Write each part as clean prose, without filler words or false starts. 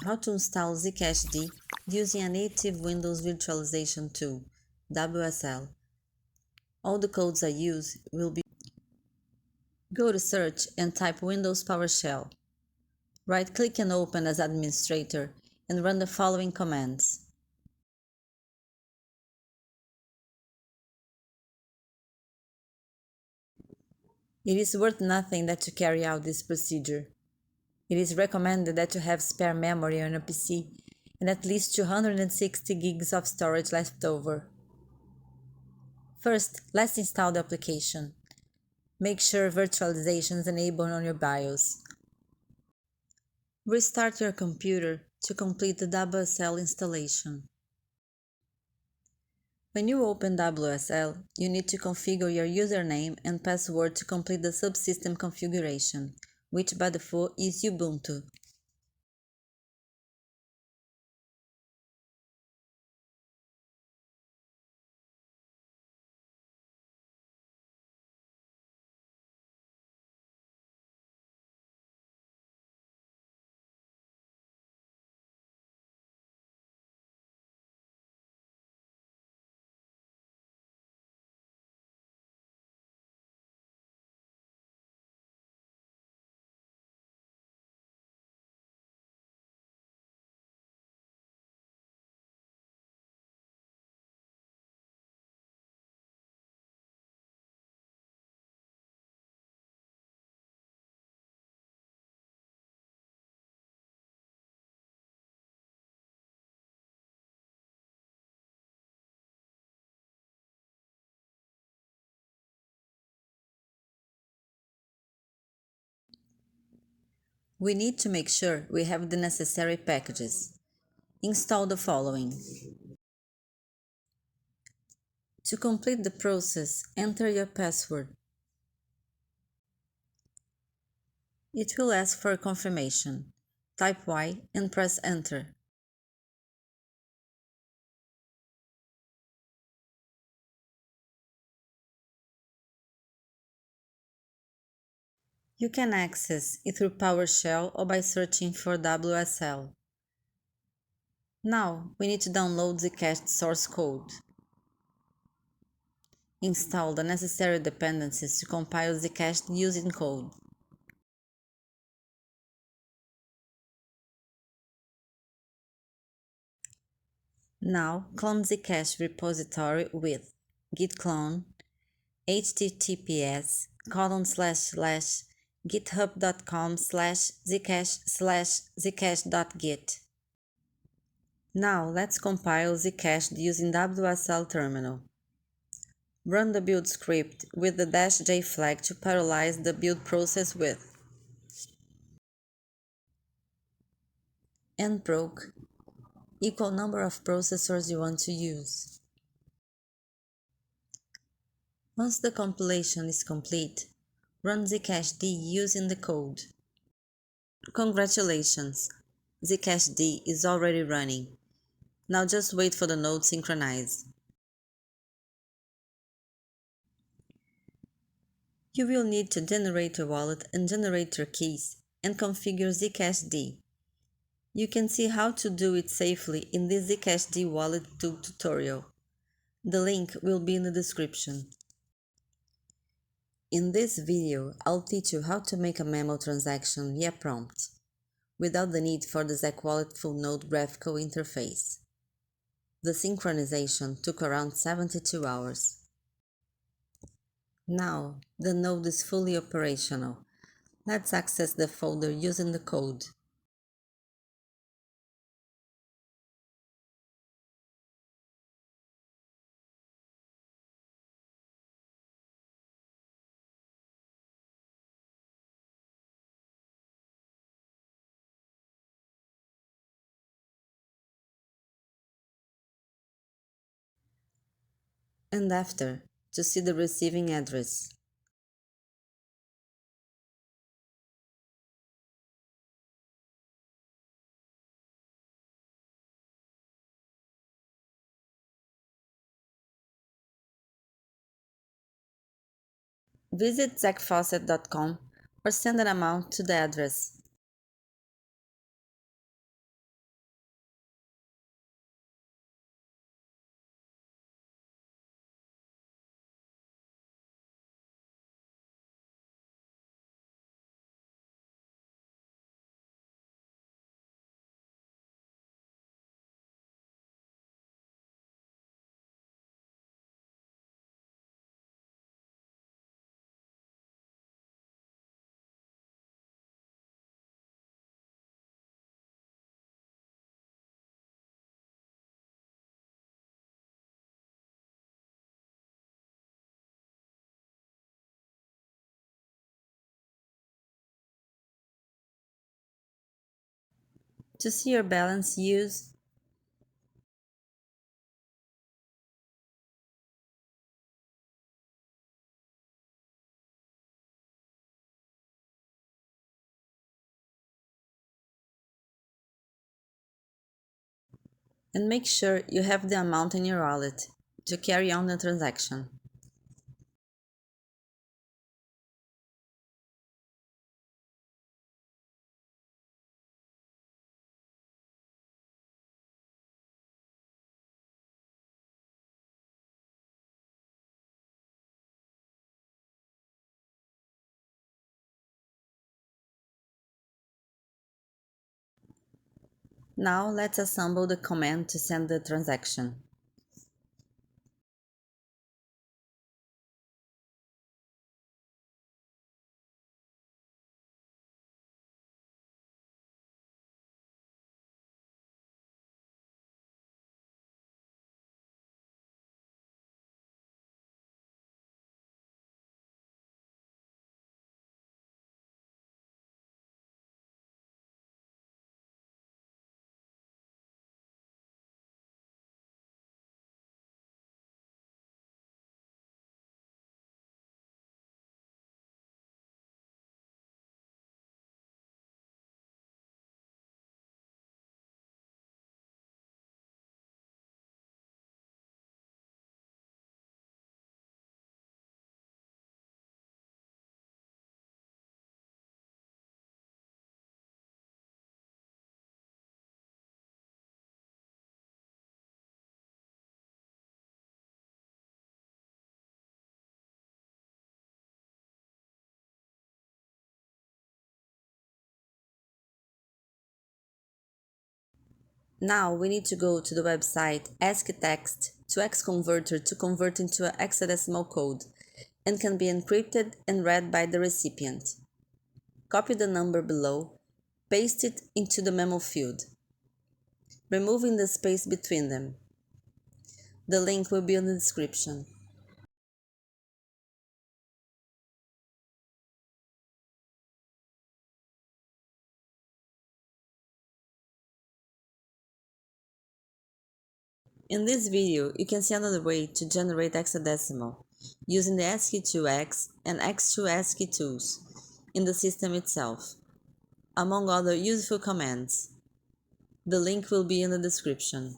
How to install Zcashd using a native Windows virtualization tool, WSL. All the codes I use will be. Go to search and type Windows PowerShell. Right-click and open as administrator and run the following commands. It is worth nothing that you carry out this procedure. It is recommended that you have spare memory on your PC and at least 260 gigs of storage left over. First, let's install the application. Make sure virtualization is enabled on your BIOS. Restart your computer to complete the WSL installation. When you open WSL, you need to configure your username and password to complete the subsystem configuration, which by default is Ubuntu. We need to make sure we have the necessary packages. Install the following. To complete the process, enter your password. It will ask for confirmation. Type Y and press Enter. You can access it through PowerShell or by searching for WSL. Now, we need to download the Zcashd source code. Install the necessary dependencies to compile Zcashd using code. Now, clone Zcash repository with git clone https://github.com/zcash/zcash.git. Now let's compile Zcashd using WSL terminal. Run the build script with the -j flag to parallelize the build process with nproc equal number of processors you want to use. Once the compilation is complete, run Zcashd using the code. Congratulations! Zcashd is already running. Now just wait for the node synchronize. You will need to generate your wallet and generate your keys and configure Zcashd. You can see how to do it safely in this Zcashd wallet tool tutorial. The link will be in the description. In this video, I'll teach you how to make a Memo transaction via prompt, without the need for the ZecHub Full Node graphical interface. The synchronization took around 72 hours. Now, the node is fully operational. Let's access the folder using the code. And after, to see the receiving address. Visit zecfaucet.com or send an amount to the address To see your balance, use and make sure you have the amount in your wallet to carry on the transaction. Now let's assemble the command to send the transaction. Now we need to go to the website ASCII text to X converter to convert into a hexadecimal code and can be encrypted and read by the recipient. Copy the number below, paste it into the memo field, removing the space between them. The link will be in the description. In this video, you can see another way to generate hexadecimal using the ASCII2X and X2ASCII tools in the system itself, among other useful commands. The link will be in the description.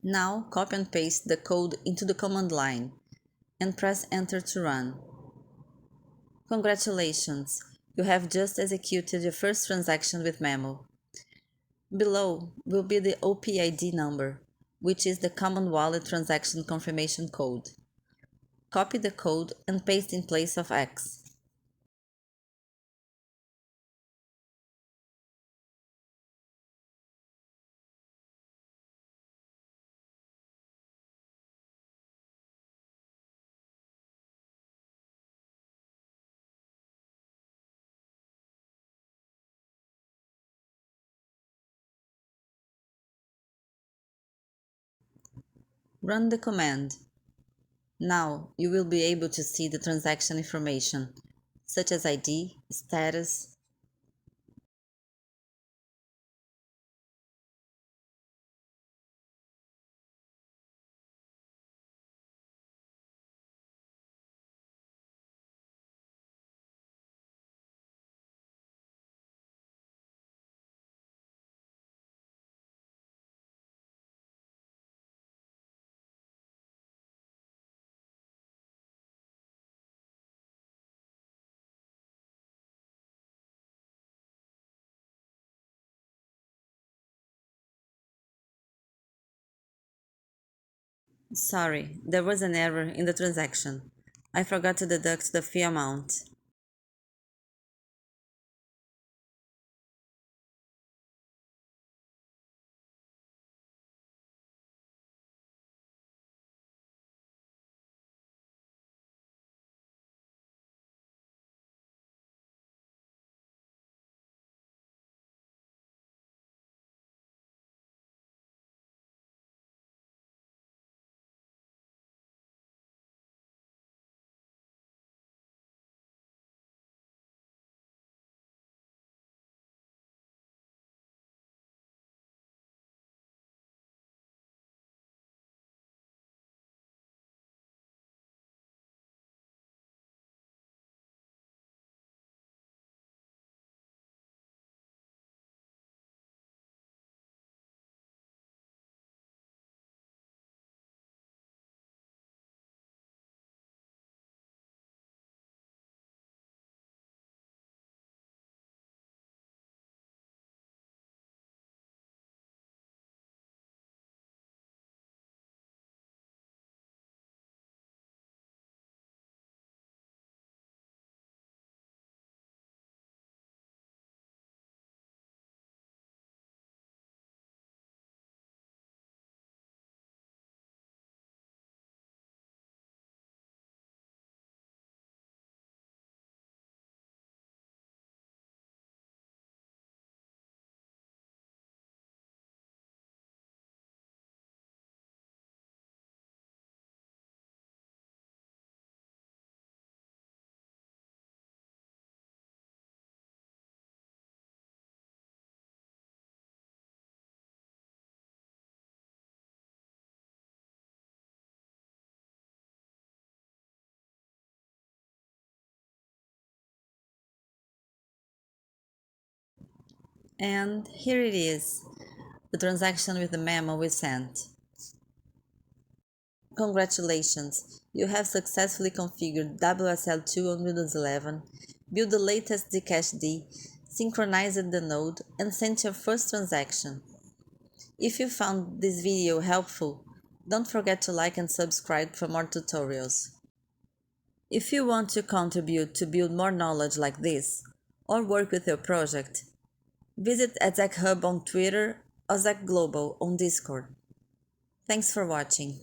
Now copy and paste the code into the command line and press enter to run. Congratulations! You have just executed your first transaction with Memo. Below will be the OPID number, which is the Common Wallet Transaction Confirmation Code. Copy the code and paste in place of X. Run the command. Now you will be able to see the transaction information, such as ID, status, Sorry, there was an error in the transaction. I forgot to deduct the fee amount. And here it is, the transaction with the memo we sent. Congratulations! You have successfully configured WSL 2 on Windows 11, built the latest Zcashd, synchronized the node, and sent your first transaction. If you found this video helpful, don't forget to like and subscribe for more tutorials. If you want to contribute to build more knowledge like this, or work with your project, visit ZecHub on Twitter or ZecGlobal on Discord. Thanks for watching.